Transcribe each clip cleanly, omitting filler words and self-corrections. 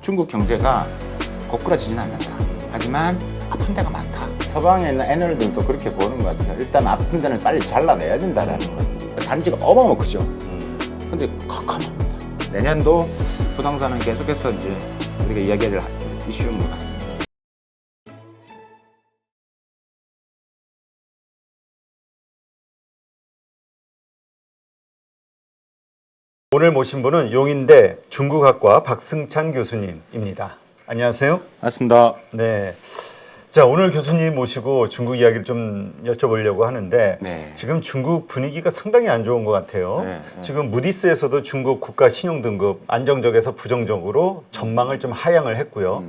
중국 경제가 고꾸라지지는 않는다. 하지만 아픈 데가 많다. 서방에 있는 애널들도 그렇게 보는 것 같아요. 일단 아픈 데는 빨리 잘라내야 된다라는 거예요. 단지가 어마어마 크죠. 근데 캄캄합니다. 내년도 부동산은 계속해서 이제 우리가 이야기를 이슈인 것 같습니다. 오늘 모신 분은 용인대 중국학과 박승찬 교수님입니다. 안녕하세요. 맞습니다. 네. 자, 오늘 교수님 모시고 중국 이야기를 좀 여쭤보려고 하는데 네. 지금 중국 분위기가 상당히 안 좋은 것 같아요. 네. 지금 무디스에서도 중국 국가 신용등급 안정적에서 부정적으로 전망을 좀 하향을 했고요.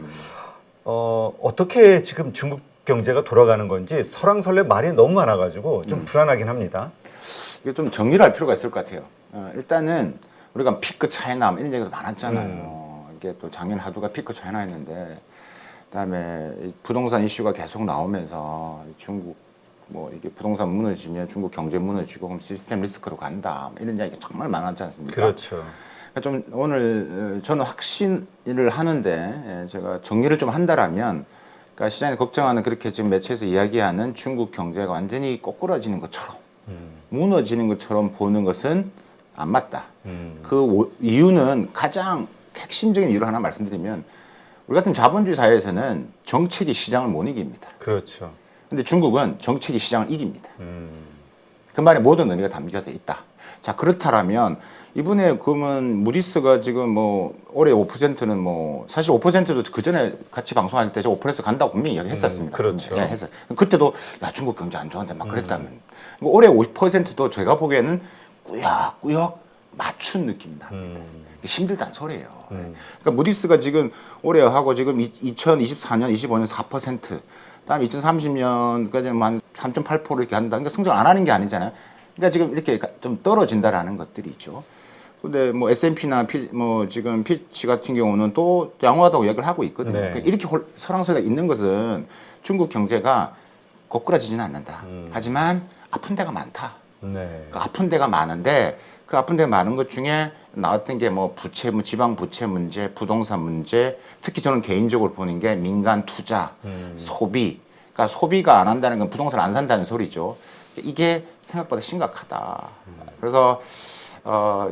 어떻게 지금 중국 경제가 돌아가는 건지 설왕설래 말이 너무 많아가지고 좀 불안하긴 합니다. 이게 좀 정리를 할 필요가 있을 것 같아요. 일단은 우리가 피크 차이나 이런 얘기도 많았잖아요. 이게 또 작년 하두가 피크 차이나였는데, 그다음에 부동산 이슈가 계속 나오면서 중국 뭐 이게 부동산 무너지면 중국 경제 무너지고 그럼 시스템 리스크로 간다 이런 이야기가 정말 많았지 않습니까? 그렇죠. 좀 오늘 저는 확신을 하는데 제가 정리를 좀 한다라면, 그러니까 시장이 걱정하는 그렇게 지금 매체에서 이야기하는 중국 경제가 완전히 꼬꾸라지는 것처럼 무너지는 것처럼 보는 것은 안 맞다. 그 이유는 가장 핵심적인 이유를 하나 말씀드리면, 우리 같은 자본주의 사회에서는 정책이 시장을 못 이깁니다. 그렇죠. 근데 중국은 정책이 시장을 이깁니다. 그 말에 모든 의미가 담겨져 있다. 자, 그렇다라면 이번에 그러면 무디스가 지금 뭐 올해 5%는 뭐 사실 5%도 그 전에 같이 방송할 때 저 5% 간다고 분명히 이야기했었습니다. 그렇죠. 예, 했어요. 그때도 야 중국 경제 안 좋은데 막 그랬다면 올해 50%도 제가 보기에는 꾸역꾸역 맞춘 느낌이다. 힘들다는 소리예요. 그러니까 무디스가 지금 올해 하고 지금 2024년, 25년 4%, 다음에 2030년까지는 한 3.8% 이렇게 한다. 그러니까 성장 안 하는 게 아니잖아요. 그러니까 지금 이렇게 좀 떨어진다라는 것들이 있죠. 근데 뭐 S&P나 뭐 지금 피치 같은 경우는 또 양호하다고 이야기를 하고 있거든요. 네. 그러니까 이렇게 설왕설래가 있는 것은 중국 경제가 고꾸라지지는 않는다. 하지만 아픈 데가 많다. 네. 그 아픈 데가 많은데 그 아픈 데가 많은 것 중에 나왔던 게 뭐 부채, 지방 부채 문제, 부동산 문제, 특히 저는 개인적으로 보는 게 민간 투자, 소비. 그러니까 소비가 안 한다는 건 부동산 안 산다는 소리죠. 이게 생각보다 심각하다. 그래서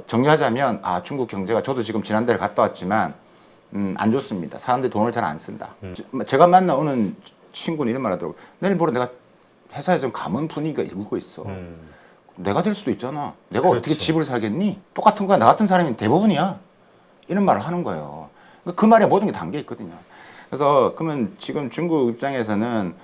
정리하자면 중국 경제가 저도 지금 지난달에 갔다 왔지만 안 좋습니다. 사람들이 돈을 잘 안 쓴다. 제가 만나오는 친구는 이런 말 하더라고요. 내일 모레 내가 회사에 좀 감은 분위기가 일고 있어. 내가 될 수도 있잖아. 내가 그렇지. 어떻게 집을 사겠니? 똑같은 거야. 나 같은 사람이 대부분이야. 이런 말을 하는 거예요. 그 말에 모든 게 담겨 있거든요. 그래서 그러면 지금 중국 입장에서는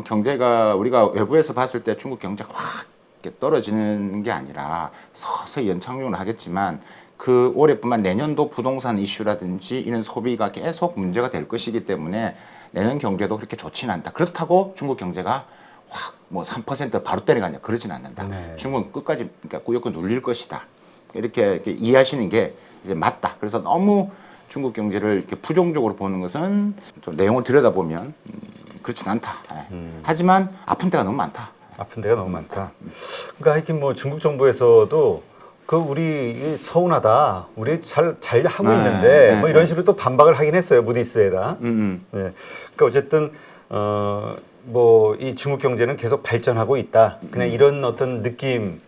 경제가 우리가 외부에서 봤을 때 중국 경제가 확 이렇게 떨어지는 게 아니라 서서히 연착륙을 하겠지만 그 올해뿐만 내년도 부동산 이슈라든지 이런 소비가 계속 문제가 될 것이기 때문에 내년 경제도 그렇게 좋지는 않다. 그렇다고 중국 경제가 확 뭐 3% 바로 때려가냐 그러진 않는다. 네. 중국은 끝까지 그러니까 꾸역꾸역 눌릴 것이다. 이렇게 이해하시는 게 이제 맞다. 그래서 너무 중국 경제를 이렇게 부정적으로 보는 것은 좀 내용을 들여다보면 그렇진 않다. 하지만 아픈 데가 너무 많다. 아픈 데가 너무 많다. 그러니까 하여튼 뭐 중국 정부에서도 그 우리 서운하다. 우리 잘 하고 있는데 뭐 이런 식으로 또 반박을 하긴 했어요. 무디스에다. 네. 그러니까 어쨌든 뭐 이 중국 경제는 계속 발전하고 있다. 그냥 이런 어떤 느낌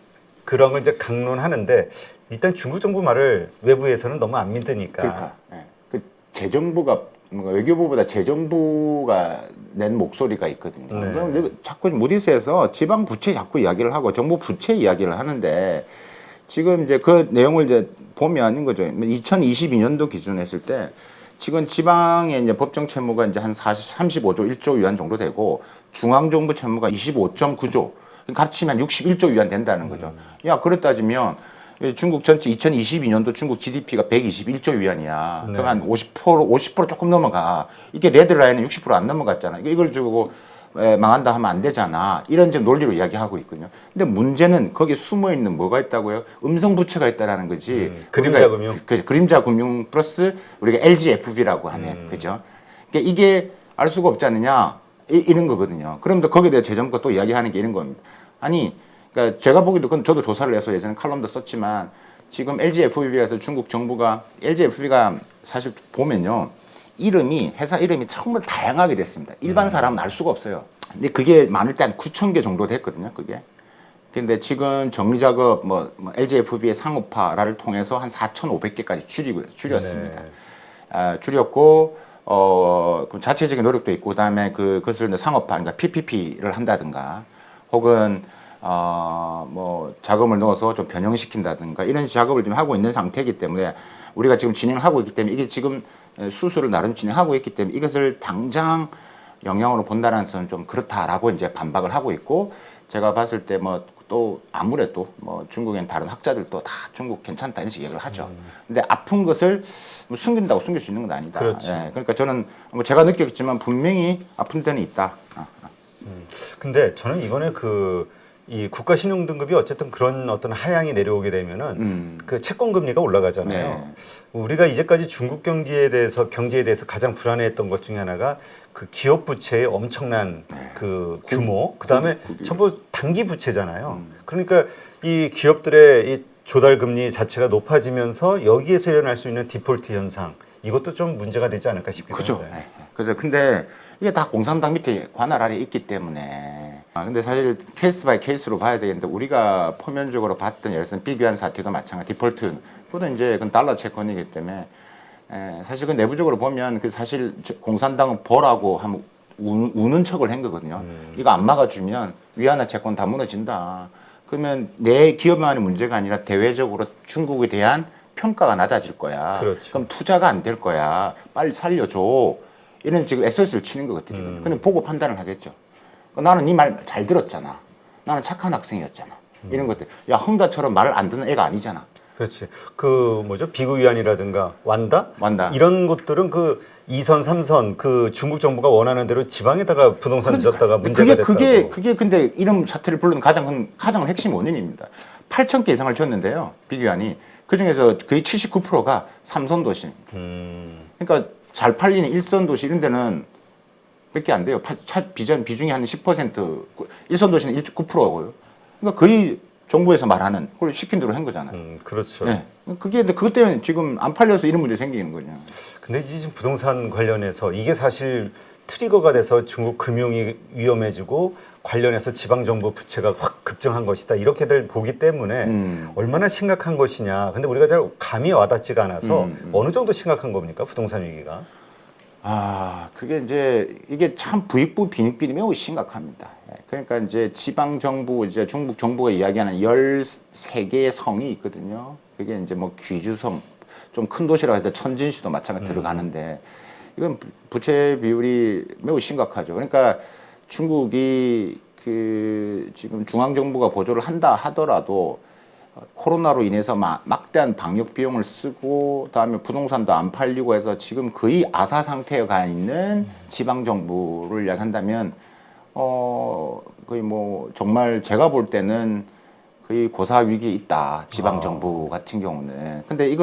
그런 걸 이제 강론하는데 일단 중국 정부 말을 외부에서는 너무 안 믿으니까. 그러니까 그 재정부가 뭔가 외교부보다 재정부가 낸 목소리가 있거든요. 네. 그럼 자꾸 무디스에서 지방 부채 자꾸 이야기를 하고 정부 부채 이야기를 하는데 지금 이제 그 내용을 이제 보면 인 거죠. 2022년도 기준 했을 때 지금 지방의 이제 법정 채무가 이제 한 35조 1조 위안 정도 되고 중앙 정부 채무가 25.9조 합치면 61조 위안 된다는 거죠. 야, 그래 따지면 중국 전체 2022년도 중국 GDP가 121조 위안이야. 네. 그럼 한 50% 조금 넘어가. 이게 레드라인은 60% 안 넘어갔잖아. 이걸 주고 망한다 하면 안 되잖아. 이런 지금 논리로 이야기하고 있거든요. 근데 문제는 거기에 숨어 있는 뭐가 있다고요? 음성 부채가 있다라는 거지. 그림자 금융. 그죠. 그림자 금융 플러스 우리가 LGFB라고 하네. 그죠? 그러니까 이게 알 수가 없지 않느냐. 이런 거거든요. 그러면 거기에 대해 재정부가 또 이야기하는 게 이런 겁니다. 아니, 그러니까 제가 보기도 그건 저도 조사를 해서 예전에 칼럼도 썼지만 지금 LGFV에서 중국 정부가 LGFV가 사실 보면요. 이름이 회사 이름이 정말 다양하게 됐습니다. 일반 사람은 알 수가 없어요. 근데 그게 많을 때 한 9천 개 정도 됐거든요. 그게. 근데 지금 정리 작업 뭐 LGFV의 상업화를 통해서 한 4,500개까지 줄였습니다. 네. 줄였고 그럼 자체적인 노력도 있고 그다음에 그것을 상업화 그러니까 PPP를 한다든가 혹은 뭐 자금을 넣어서 좀 변형시킨다든가 이런 작업을 좀 하고 있는 상태이기 때문에 우리가 지금 진행하고 있기 때문에 이게 지금 수술을 나름 진행하고 있기 때문에 이것을 당장 영향으로 본다는 것은 좀 그렇다라고 이제 반박을 하고 있고 제가 봤을 때 뭐 또 아무래도 뭐 중국엔 다른 학자들도 다 중국 괜찮다 이런 식의 얘기를 하죠. 근데 아픈 것을 뭐 숨긴다고 숨길 수 있는 건 아니다. 그렇죠. 예, 그러니까 저는 뭐 제가 느꼈지만 분명히 아픈 데는 있다. 근데 저는 이번에 이 국가 신용 등급이 어쨌든 그런 어떤 하향이 내려오게 되면은 그 채권 금리가 올라가잖아요. 네. 우리가 이제까지 중국 경제에 대해서 가장 불안해했던 것 중에 하나가 그 기업 부채의 엄청난 그 규모, 그다음에 전부 단기 부채잖아요. 그러니까 이 기업들의 이 조달 금리 자체가 높아지면서 여기에서 일어날 수 있는 디폴트 현상 이것도 좀 문제가 되지 않을까 싶기도 그죠. 한데. 네. 그래서 근데 이게 다 공산당 밑에 관할 아래 있기 때문에 근데 사실 케이스 바이 케이스로 봐야 되겠는데 우리가 표면적으로 봤던 예를 들어서 비비안 사태도 마찬가지 디폴트 그것도 이제 그건 달러 채권이기 때문에 사실 그 내부적으로 보면 그 사실 공산당은 보라고 하면 우는 척을 한 거거든요. 이거 안 막아주면 위안화 채권 다 무너진다. 그러면 내 기업만의 문제가 아니라 대외적으로 중국에 대한 평가가 낮아질 거야. 그렇죠. 그럼 투자가 안 될 거야. 빨리 살려줘. 이런 지금 SOS를 치는 거거든요. 근데 보고 판단을 하겠죠. 나는 네 말 잘 들었잖아. 나는 착한 학생이었잖아. 이런 것들. 야, 헝다처럼 말을 안 듣는 애가 아니잖아. 그렇지. 그 뭐죠? 비구 위안이라든가 완다? 이런 것들은 그 2선, 3선 그 중국 정부가 원하는 대로 지방에다가 부동산을 졌다가 문제가 됐다고. 그게 근데 이런 사태를 부르는 가장 핵심 원인입니다. 8천 개 이상을 줬는데요. 비구 위안이. 그중에서 거의 79%가 3선 도시입니다. 그러니까 잘 팔리는 1선 도시 이런 데는 몇 개 안 돼요. 비중이 한 10%, 1선 도시는 9%고요. 그러니까 거의 정부에서 말하는 그걸 시킨 대로 한 거잖아요. 그렇죠. 네. 근데 그것 때문에 지금 안 팔려서 이런 문제 생기는 거죠. 근데 이제 지금 부동산 관련해서 이게 사실 트리거가 돼서 중국 금융이 위험해지고 관련해서 지방정부 부채가 확 급증한 것이다. 이렇게들 보기 때문에 얼마나 심각한 것이냐. 근데 우리가 잘 감이 와닿지가 않아서 어느 정도 심각한 겁니까? 부동산 위기가. 그게 이제 이게 참 부익부 빈익빈이 매우 심각합니다. 그러니까 이제 지방 정부 이제 중국 정부가 이야기하는 13개의 성이 있거든요. 그게 이제 뭐 귀주성 좀 큰 도시라고 해서 천진시도 마찬가지 들어가는데 이건 부채 비율이 매우 심각하죠. 그러니까 중국이 그 지금 중앙 정부가 보조를 한다 하더라도 코로나로 인해서 막대한 방역 비용을 쓰고 그다음에 부동산도 안 팔리고 해서 지금 거의 아사 상태에 가 있는 지방 정부를 이야기한다면 거의 뭐 정말 제가 볼 때는 거의 고사 위기에 있다. 지방 정부 같은 경우는. 근데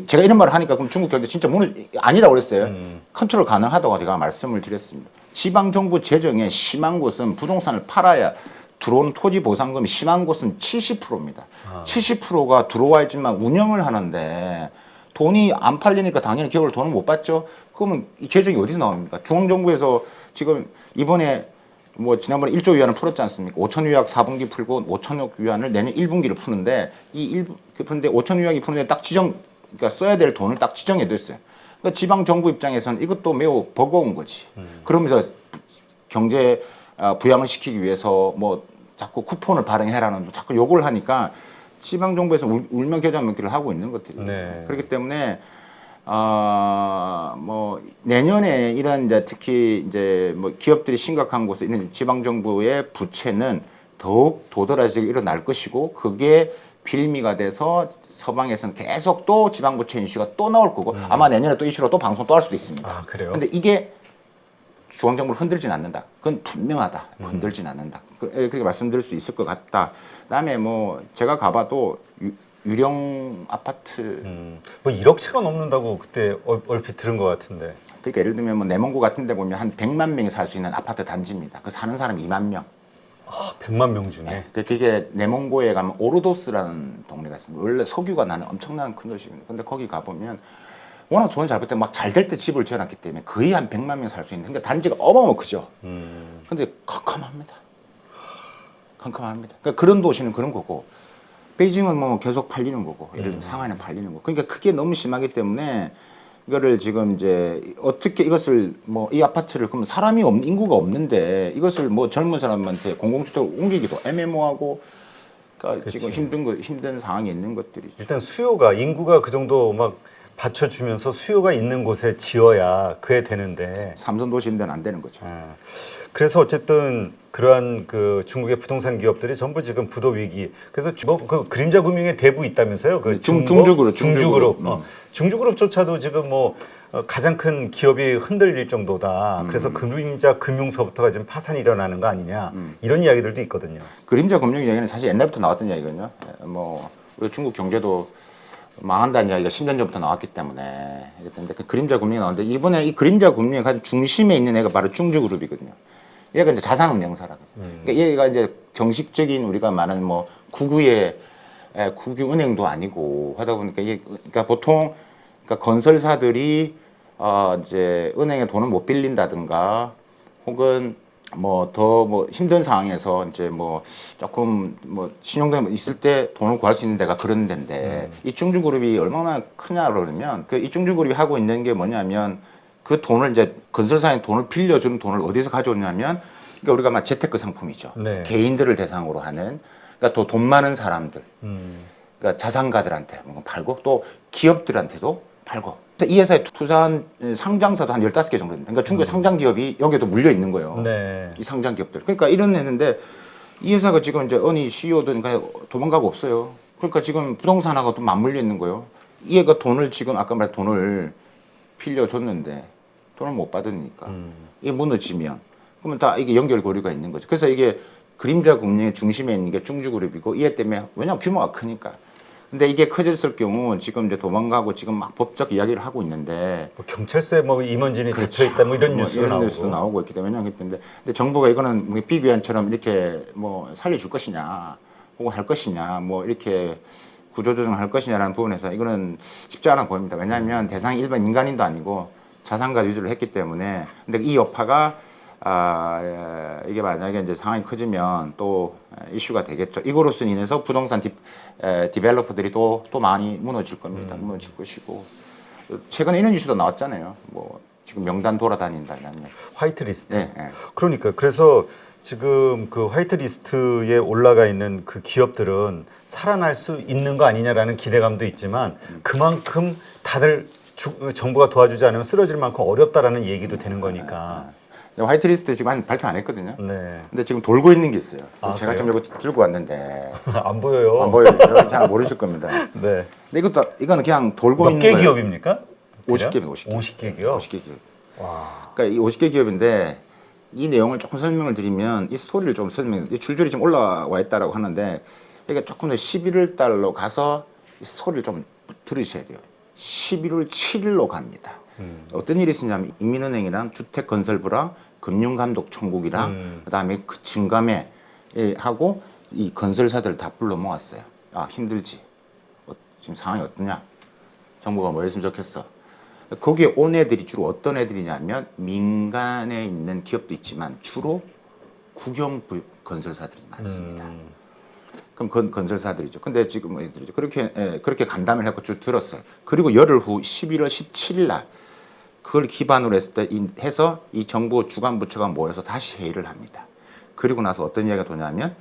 제가 이런 말을 하니까 그럼 중국 경제 진짜 아니라고 그랬어요. 컨트롤 가능하다고 제가 말씀을 드렸습니다. 지방 정부 재정에 심한 곳은 부동산을 팔아야 들어온 토지 보상금이 심한 곳은 70%입니다. 70%가 들어와야지만 운영을 하는데 돈이 안 팔리니까 당연히 기업을 돈을 못 받죠. 그러면 이 재정이 어디서 나옵니까? 중앙정부에서 지금 이번에 뭐 지난번에 1조 위안을 풀었지 않습니까? 5천 위안 4분기 풀고 5천억 위안을 내년 1분기를 푸는데 그런데 5천 위안이 푸는데 그러니까 써야 될 돈을 딱 지정해 뒀어요. 그러니까 지방 정부 입장에서는 이것도 매우 버거운 거지. 그러면서 경제 부양을 시키기 위해서 뭐 자꾸 쿠폰을 발행해라는 자꾸 요구를 하니까 지방 정부에서 울며 겨자 먹기를 하고 있는 것들이에요. 네. 그렇기 때문에 뭐 내년에 이런 이제 특히 이제 뭐 기업들이 심각한 곳에 있는 지방 정부의 부채는 더욱 도드라지게 일어날 것이고 그게 빌미가 돼서 서방에서는 계속 또 지방 부채 이슈가 또 나올 거고 아마 내년에 또 이슈로 또 방송 또 할 수도 있습니다. 그래요? 근데 이게 중앙정부를 흔들진 않는다. 그건 분명하다. 흔들진 않는다. 그렇게 말씀드릴 수 있을 것 같다. 그다음에 뭐 제가 가봐도 유령 아파트 뭐 1억 채가 넘는다고 그때 얼핏 들은 것 같은데. 그러니까 예를 들면 뭐 내몽구 같은 데 보면 한 100만 명이 살 수 있는 아파트 단지입니다. 그 사는 사람 2만 명. 아, 100만 명 중에. 네. 그게 내몽고에 가면 오르도스라는 동네가 있습니다. 원래 석유가 나는 엄청난 큰 도시입니다. 근데 거기 가보면 워낙 돈을 잘 벌 때 막 잘 될 때 집을 지어놨기 때문에 거의 한 100만 명 살 수 있는. 그러니까 단지가 어마어마 크죠. 근데 컴컴합니다. 컴컴합니다. 그러니까 그런 도시는 그런 거고, 베이징은 뭐 계속 팔리는 거고, 예를 들면 상하이는 팔리는 거고. 그러니까 그게 너무 심하기 때문에 이거를 지금 이제 어떻게 이것을 뭐 이 아파트를 그러면 사람이 인구가 없는데 이것을 뭐 젊은 사람한테 공공주택으로 옮기기도 애매모하고, 그러니까 그치. 지금 힘든 상황이 있는 것들이죠. 일단 수요가 인구가 그 정도 막 받쳐주면서 수요가 있는 곳에 지어야 그게 되는데. 삼선 도시 이런 데는 안 되는 거죠. 아, 그래서 어쨌든 그러한 그 중국의 부동산 기업들이 전부 지금 부도 위기. 그래서 그 그림자 금융의 대부 있다면서요? 그 중주그룹. 중주그룹. 중주그룹조차도 지금 뭐 가장 큰 기업이 흔들릴 정도다. 그래서 그림자 금융서부터가 지금 파산이 일어나는 거 아니냐. 이런 이야기들도 있거든요. 그림자 금융 이야기는 사실 옛날부터 나왔던 이야기거든요. 뭐 우리 중국 경제도 망한다는 이야기가 10년 전부터 나왔기 때문에 그랬는데 그 그림자 금융이 나왔는데 이번에 이 그림자 금융의 가장 중심에 있는 애가 바로 중주그룹이거든요. 얘가 이제 자산운용사라고. 그러니까 얘가 이제 정식적인 우리가 말하는 뭐 국유의 국유은행도 아니고 하다 보니까 이게 그러니까 보통 그러니까 건설사들이 이제 은행에 돈을 못 빌린다든가 혹은 뭐 더 뭐 힘든 상황에서 이제 뭐 조금 뭐 신용등이 있을 때 돈을 구할 수 있는 데가 그런 데인데 이 중주그룹이 얼마나 크냐 그러면 그 이 중주그룹이 하고 있는 게 뭐냐면 그 돈을 이제 건설사에 돈을 빌려주는 돈을 어디서 가져오냐면 그러니까 우리가 막 재테크 상품이죠. 네. 개인들을 대상으로 하는 그러니까 돈 많은 사람들, 그러니까 자산가들한테 뭔가 팔고 또 기업들한테도 팔고. 이 회사에 투자한 상장사도 한 15개 정도 됩니다. 그러니까 중국의 상장 기업이 여기에도 물려 있는 거예요. 네. 이 상장 기업들. 그러니까 이런 애인데 이 회사가 지금 이제 어니 CEO든 그냥 도망가고 없어요. 그러니까 지금 부동산하고 또 맞물려 있는 거예요. 이 애가 돈을 지금 아까 말한 돈을 빌려줬는데 돈을 못 받으니까 이게 무너지면 그러면 다 이게 연결고리가 있는 거죠. 그래서 이게 그림자 금융의 중심에 있는 게 중주그룹이고 이 애 때문에 왜냐면 규모가 크니까. 근데 이게 커졌을 경우 지금 이제 도망가고 지금 막 법적 이야기를 하고 있는데 뭐 경찰서에 뭐 임원진이 그렇죠. 잡혀 있다 뭐 이런 뉴스도 이런 나오고. 뉴스도 나오고 있기 때문에 왜냐하기 때문에 근데 정부가 이거는 뭐 비비안처럼 이렇게 뭐 살려줄 것이냐 혹은 할 것이냐 뭐 이렇게 구조조정할 것이냐라는 부분에서 이거는 쉽지 않아 보입니다. 왜냐하면 대상이 일반 민간인도 아니고 자산가 위주로 했기 때문에 근데 이 여파가 이게 만약에 이제 상황이 커지면 또 이슈가 되겠죠. 이거로서 인해서 부동산 디벨로퍼들이 또 많이 무너질 겁니다. 무너질 것이고 최근에 이런 이슈도 나왔잖아요. 뭐 지금 명단 돌아다닌다 이런 화이트리스트. 네, 네. 그러니까 그래서 지금 그 화이트리스트에 올라가 있는 그 기업들은 살아날 수 있는 거 아니냐라는 기대감도 있지만 그만큼 다들 정부가 도와주지 않으면 쓰러질 만큼 어렵다라는 얘기도 되는 거니까. 화이트리스트 지금 발표 안 했거든요. 네. 근데 지금 돌고 있는 게 있어요. 아, 제가 그래요? 좀 이거 들고 왔는데 안 보여요. 안 보여요. 잘 모르실 겁니다. 네. 근데 이거는 그냥 돌고 몇 있는 개 거예요. 기업입니까? 50개입니다. 50개. 50개 기업. 50개 기업. 와. 그러니까 이 50개 기업인데 이 내용을 조금 설명을 드리면 이 스토리를 좀 이 줄줄이 좀 올라와 있다라고 하는데 이게 조금 더 11월 달로 가서 이 스토리를 좀 들으셔야 돼요. 11월 7일로 갑니다. 어떤 일이 있었냐면 인민은행이랑 주택건설부랑 금융감독총국이랑 그다음에 그 증감회 하고 이 건설사들 다 불러 모았어요. 아 힘들지. 지금 상황이 어떠냐? 정부가 뭐 했으면 좋겠어. 거기에 온 애들이 주로 어떤 애들이냐면 민간에 있는 기업도 있지만 주로 국영 건설사들이 많습니다. 그럼 건설사들이죠. 근데 지금 애들이죠. 그렇게 간담을 했고 쭉 들었어요. 그리고 열흘 후 11월 17일 날 그걸 기반으로 해서 이 정부 주관 부처가 모여서 다시 회의를 합니다. 그리고 나서 어떤 이야기가 도냐면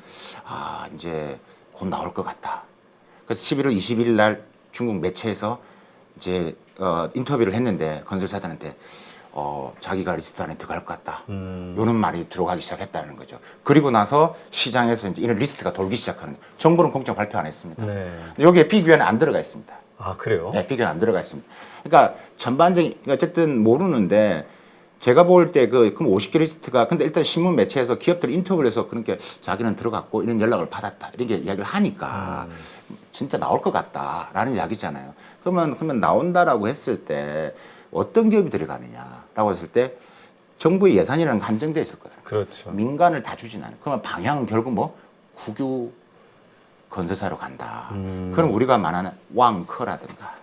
이제 곧 나올 것 같다. 그래서 11월 21일 날 중국 매체에서 이제 인터뷰를 했는데 건설사들한테 자기가 리스트 안에 들어갈 것 같다. 이런 말이 들어가기 시작했다는 거죠. 그리고 나서 시장에서 이제 이런 리스트가 돌기 시작하는 거예요. 정부는 공적 발표 안 했습니다. 네. 여기에 비교에는 안 들어가 있습니다. 아 그래요? 네, 비교는 안 들어가 있습니다. 그러니까 전반적인 어쨌든 모르는데 제가 볼 때 그럼 50개 리스트가 근데 일단 신문 매체에서 기업들 인터뷰를 해서 그렇게 자기는 들어갔고 이런 연락을 받았다 이렇게 이야기를 하니까 진짜 나올 것 같다라는 이야기잖아요. 그러면 나온다라고 했을 때 어떤 기업이 들어가느냐라고 했을 때 정부의 예산이라는 게 한정되어 있었거든요. 그렇죠. 민간을 다 주진 않아요. 그러면 방향은 결국 뭐 국유 건설사로 간다. 그럼 우리가 말하는 왕커라든가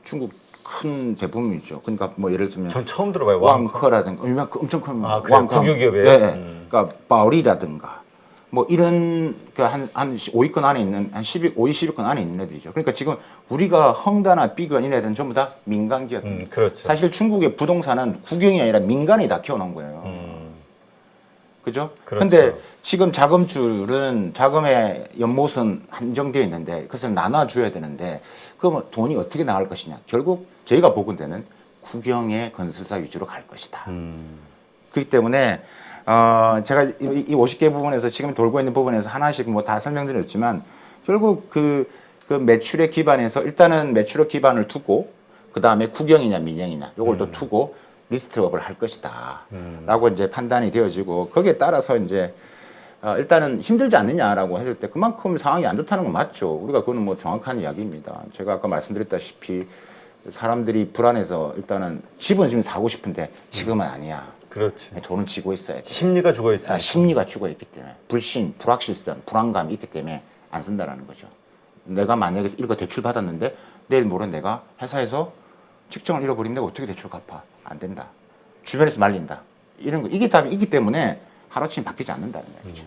중국 큰 대부분이죠. 그러니까 뭐 예를 들면 전 처음 들어봐요. 왕커라든가 유명 엄청 큰 아, 그래요? 왕커. 국유기업이에요? 네. 그러니까 바오리라든가 뭐 이런 한 5위권 안에 있는 한 5위 10위권 안에 있는 애들이죠. 그러니까 지금 우리가 헝다나 비건 이런 애들은 전부 다 민간 기업입니다. 그렇죠. 사실 중국의 부동산은 국영이 아니라 민간이 다 키워놓은 거예요. 그죠? 그렇죠. 근데 지금 자금줄은 자금의 연못은 한정되어 있는데 그것을 나눠줘야 되는데 그러면 돈이 어떻게 나갈 것이냐? 결국 저희가 보건대는 국영의 건설사 위주로 갈 것이다. 그렇기 때문에 제가 이 50개 부분에서 지금 돌고 있는 부분에서 하나씩 뭐 다 설명드렸지만 결국 그 매출의 기반에서 일단은 매출의 기반을 두고 그 다음에 국영이냐 민영이냐 요걸 또 두고 리스트업을 할 것이다 라고 이제 판단이 되어지고 거기에 따라서 이제 일단은 힘들지 않느냐라고 했을 때 그만큼 상황이 안 좋다는 건 맞죠. 우리가 그거는 뭐 정확한 이야기입니다. 제가 아까 말씀드렸다시피 사람들이 불안해서 일단은 집은 지금 사고 싶은데 지금은 아니야. 그렇지. 돈을 쥐고 있어야 돼. 심리가 죽어 있어요. 심리가 죽어 있기 때문에 불신, 불확실성, 불안감이 있기 때문에 안 쓴다라는 거죠. 내가 만약에 이거 대출 받았는데 내일 모레 내가 회사에서 직장을 잃어버린데 어떻게 대출 갚아? 안 된다. 주변에서 말린다. 이런 거 이게 답이 있기 때문에 하루아침에 바뀌지 않는다는 얘기죠.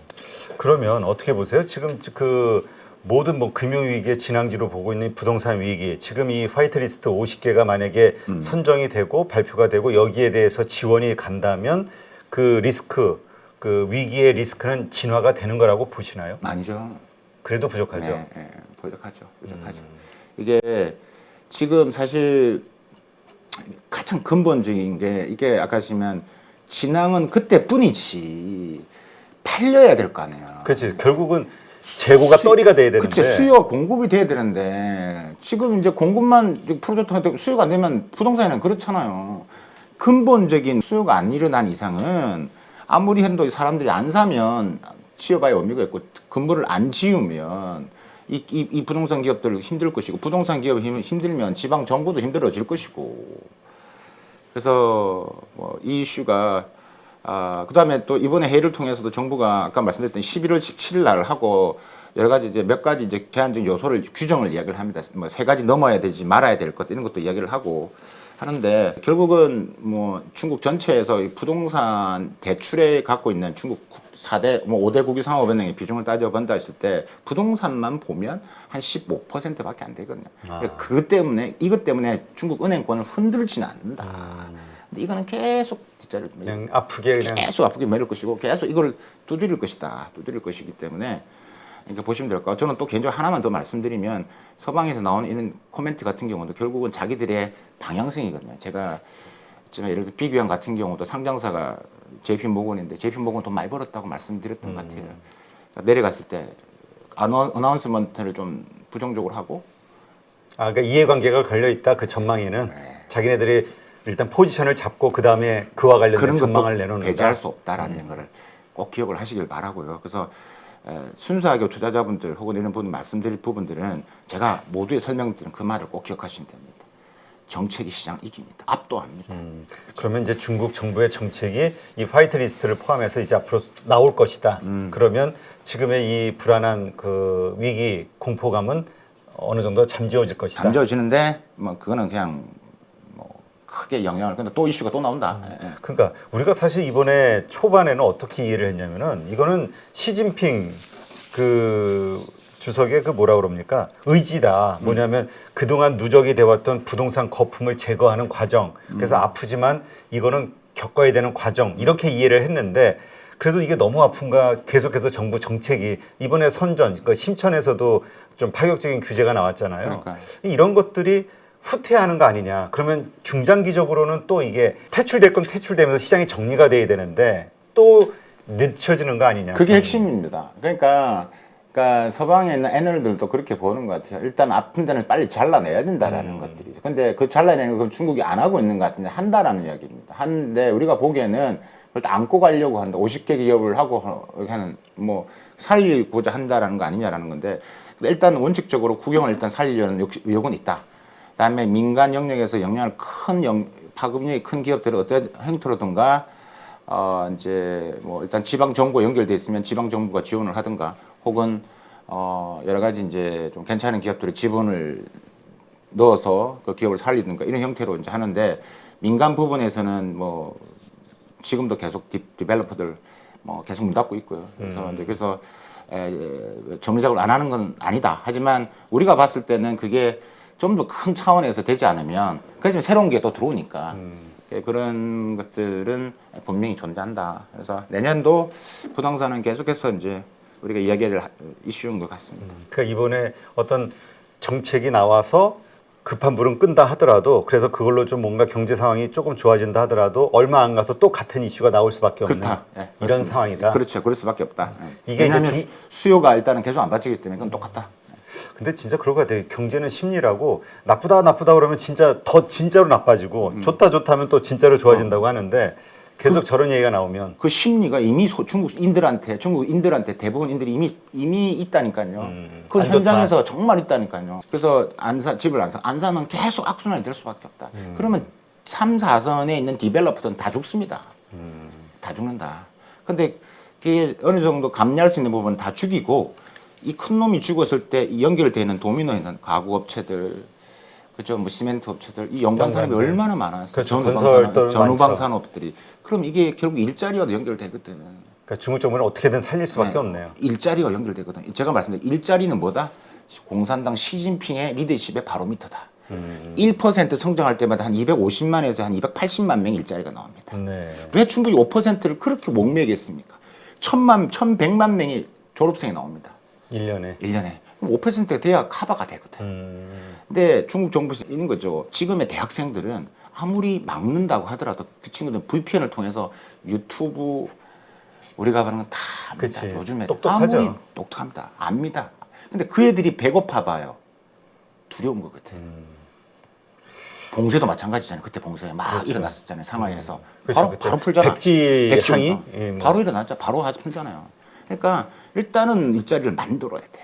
그러면 어떻게 보세요? 지금 그 모든 뭐 금융위기의 진앙지로 보고 있는 부동산 위기, 지금 이 화이트리스트 50개가 만약에 선정이 되고 발표가 되고 여기에 대해서 지원이 간다면 그 리스크, 그 위기의 리스크는 진화가 되는 거라고 보시나요? 아니죠. 그래도 부족하죠. 네, 네, 부족하죠. 이게 지금 사실 가장 근본적인 게 이게 아까 하시면 진앙은 그때뿐이지 팔려야 될 거 아니에요. 그렇지. 결국은 재고가 떨이가 돼야 되는데. 그치, 수요와 공급이 돼야 되는데 지금 이제 공급만 프로젝트한테 수요가 안 되면 부동산에는 그렇잖아요. 근본적인 수요가 안 일어난 이상은 아무리 해도 사람들이 안 사면 지어봐야 의미가 있고 건물을 안 지으면 이 부동산 기업들 힘들 것이고 부동산 기업이 힘들면 지방 정부도 힘들어질 것이고 그래서 뭐 이 이슈가 그다음에 또 이번에 회의를 통해서도 정부가 아까 말씀드렸던 11월 17일 날 하고 여러 가지 이제 몇 가지 이제 제한적 요소를 규정을 이야기를 합니다. 뭐 3가지 넘어야 되지 말아야 될 것 이런 것도 이야기를 하고 하는데 결국은 뭐 중국 전체에서 이 부동산 대출에 갖고 있는 중국 4대 뭐 5대 국유 상업은행의 비중을 따져본다 했을 때 부동산만 보면 한 15%밖에 안 되거든요. 그것 때문에 이것 때문에 중국 은행권을 흔들지는 않는다. 근데 이거는 계속 뒷자리를 그냥 아프게 그냥 계속 아프게 매를 것이고 계속 이걸 두드릴 것이다. 두드릴 것이기 때문에 이렇게 보시면 될 것 같아요. 저는 또 개인적으로 하나만 더 말씀드리면 서방에서 나오는 이런 코멘트 같은 경우도 결국은 자기들의 방향성이거든요. 제가 예를 들어 비교형 같은 경우도 상장사가 JP모건인데 JP모건 돈 많이 벌었다고 말씀드렸던 것 같아요. 내려갔을 때 어나운스먼트를 좀 부정적으로 하고 그러니까 이해관계가 걸려 있다. 그 전망에는 자기네들이 일단 포지션을 잡고 그 다음에 그와 관련된 전망을 내놓는다. 배제할 수 없다라는 거를 꼭 기억을 하시길 바라고요. 그래서 순수하게 투자자분들 혹은 이런 분 말씀드릴 부분들은 제가 모두의 설명드린 그 말을 꼭 기억하시면 됩니다. 정책이 시장 이깁니다. 압도합니다. 그러면 이제 중국 정부의 정책이 이 화이트리스트를 포함해서 이제 앞으로 나올 것이다. 그러면 지금의 이 불안한 그 위기 공포감은 어느 정도 잠재워질 것이다. 잠재워지는데 뭐 그거는 그냥 뭐 크게 영향을 근데 또 이슈가 또 나온다. 그러니까 우리가 사실 이번에 초반에는 어떻게 이해를 했냐면은 이거는 시진핑 그 주석의 그 뭐라 그럽니까? 의지다. 뭐냐면 그동안 누적이 되었던 부동산 거품을 제거하는 과정. 그래서 아프지만 이거는 겪어야 되는 과정. 이렇게 이해를 했는데 그래도 이게 너무 아픈가 계속해서 정부 정책이 이번에 선전, 그러니까 심천에서도 좀 파격적인 규제가 나왔잖아요. 그러니까. 이런 것들이 후퇴하는 거 아니냐. 그러면 중장기적으로는 또 이게 퇴출될 건 퇴출되면서 시장이 정리가 돼야 되는데 또 늦춰지는 거 아니냐. 그게 핵심입니다. 그러니까 서방에 있는 애널들도 그렇게 보는 것 같아요. 일단 아픈 데는 빨리 잘라내야 된다라는 것들이. 근데 그 잘라내는 건 중국이 안 하고 있는 것 같은데 한다라는 이야기입니다. 한데 우리가 보기에는 일단 안고 가려고 한다. 50개 기업을 하고 이렇게 하는 뭐 살리고자 한다라는 거 아니냐라는 건데 일단 원칙적으로 국영을 일단 살리려는 의욕은 있다. 그다음에 민간 영역에서 영향을 파급력이 큰 기업들은 어떤 행태로든가 이제 뭐 일단 지방 정부와 연결돼 있으면 지방 정부가 지원을 하든가 혹은 여러 가지 이제 좀 괜찮은 기업들이 지분을 넣어서 그 기업을 살리든가 이런 형태로 이제 하는데 민간 부분에서는 뭐 지금도 계속 디벨로퍼들 뭐 계속 문 닫고 있고요. 그래서 정리작업을 안 하는 건 아니다. 하지만 우리가 봤을 때는 그게 좀 더 큰 차원에서 되지 않으면 그래서 새로운 게 또 들어오니까 그런 것들은 분명히 존재한다. 그래서 내년도 부동산은 계속해서 이제 우리가 이야기할 이슈인 것 같습니다. 그러니까 이번에 어떤 정책이 나와서 급한 불은 끈다 하더라도 그래서 그걸로 좀 뭔가 경제 상황이 조금 좋아진다 하더라도 얼마 안 가서 또 같은 이슈가 나올 수밖에 없는 그렇다. 네, 이런 그렇습니다. 상황이다. 그렇죠. 그럴 수밖에 없다. 이게 왜냐하면 이제 수요가 일단은 계속 안 받치기 때문에 그건 똑같다. 근데 진짜 그런 것 같아요. 경제는 심리라고 나쁘다 그러면 진짜 더 진짜로 나빠지고 좋다 하면 또 진짜로 좋아진다고 하는데 계속 저런 얘기가 나오면 그 심리가 이미 중국인들한테 대부분 인들이 이미 있다니까요. 그 안 현장에서 정말 있다니까요. 그래서 집을 안 사면 계속 악순환이 될 수밖에 없다. 그러면 3, 4선에 있는 디벨로퍼들은 다 죽습니다. 다 죽는다. 근데 그게 어느 정도 감내할 수 있는 부분은 다 죽이고 이 큰 놈이 죽었을 때 연결되는 도미노 있는 가구 업체들, 그죠? 뭐 시멘트 업체들, 이 연관 산업이 얼마나 많아요. 그렇죠. 건설도 전후방 산업들이. 그럼 이게 결국 일자리와 연결되거든. 그러니까 중국 정부는 어떻게든 살릴 수밖에 네. 없네요. 일자리와 연결되거든. 제가 말씀드린 일자리는 뭐다? 공산당 시진핑의 리더십의 바로미터다. 1% 성장할 때마다 한 250만에서 한 280만 명의 일자리가 나옵니다. 네. 왜 중국이 5%를 그렇게 목매겠습니까? 1,100만 명의 졸업생이 나옵니다. 1년에. 1년에. 그럼 5%가 돼야 커버가 되거든. 근데 중국 정부에서 있는 거죠. 지금의 대학생들은 아무리 막는다고 하더라도 그 친구들은 VPN을 통해서 유튜브 우리가 하는 건 다 압니다. 그치. 요즘에 똑똑하죠. 아무리 똑똑합니다. 압니다. 근데 그 애들이 배고파 봐요. 두려운 거거든. 봉쇄도 마찬가지잖아요. 그때 봉쇄 막 그렇죠. 일어났었잖아요. 상하이에서. 그렇죠. 바로 풀잖아. 백지 항이 백지니까. 예, 뭐. 바로 일어났죠. 바로 풀잖아요. 그러니까 일단은 일자리를 만들어야 돼.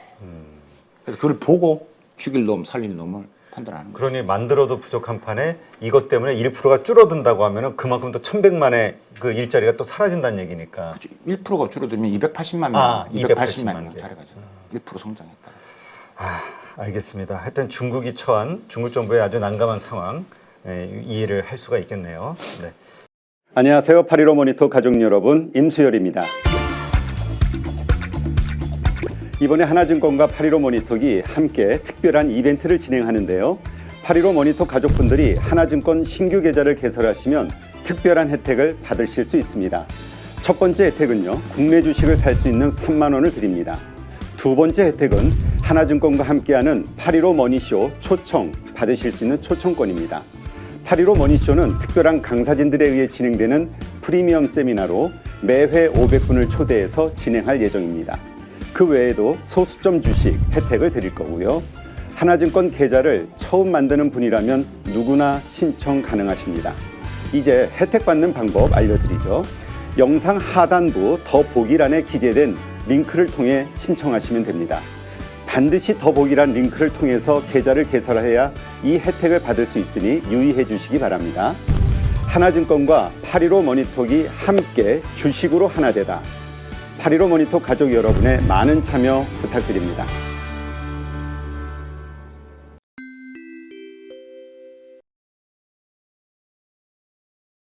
그래서 그걸 보고 죽일 놈, 살릴 놈을 판단하는 거죠. 그러니 만들어도 부족한 판에 이것 때문에 1%가 줄어든다고 하면은 그만큼 또 1,100만의 그 일자리가 또 사라진다는 얘기니까. 그렇죠. 1%가 줄어들면 280만 명, 아, 280만 280만 명 개. 자리가죠. 1% 성장했다. 아, 알겠습니다. 하여튼 중국이 처한 중국 정부의 아주 난감한 상황 이해를 할 수가 있겠네요. 네. 안녕하세요. 8.15 모니터 가족 여러분, 임수열입니다. 이번에 하나증권과 8.15 모니터기 함께 특별한 이벤트를 진행하는데요. 8.15 모니터 가족분들이 하나증권 신규 계좌를 개설하시면 특별한 혜택을 받으실 수 있습니다. 첫 번째 혜택은요, 국내 주식을 살 수 있는 3만 원을 드립니다. 두 번째 혜택은 하나증권과 함께하는 8.15 머니쇼 초청 받으실 수 있는 초청권입니다. 8.15 머니쇼는 특별한 강사진들에 의해 진행되는 프리미엄 세미나로 매회 500분을 초대해서 진행할 예정입니다. 그 외에도 소수점 주식 혜택을 드릴 거고요. 하나증권 계좌를 처음 만드는 분이라면 누구나 신청 가능하십니다. 이제 혜택 받는 방법 알려드리죠. 영상 하단부 더보기란에 기재된 링크를 통해 신청하시면 됩니다. 반드시 더보기란 링크를 통해서 계좌를 개설해야 이 혜택을 받을 수 있으니 유의해 주시기 바랍니다. 하나증권과 8.15 모니터기 함께 주식으로 하나 되다. 8.15 모니터 가족 여러분의 많은 참여 부탁드립니다.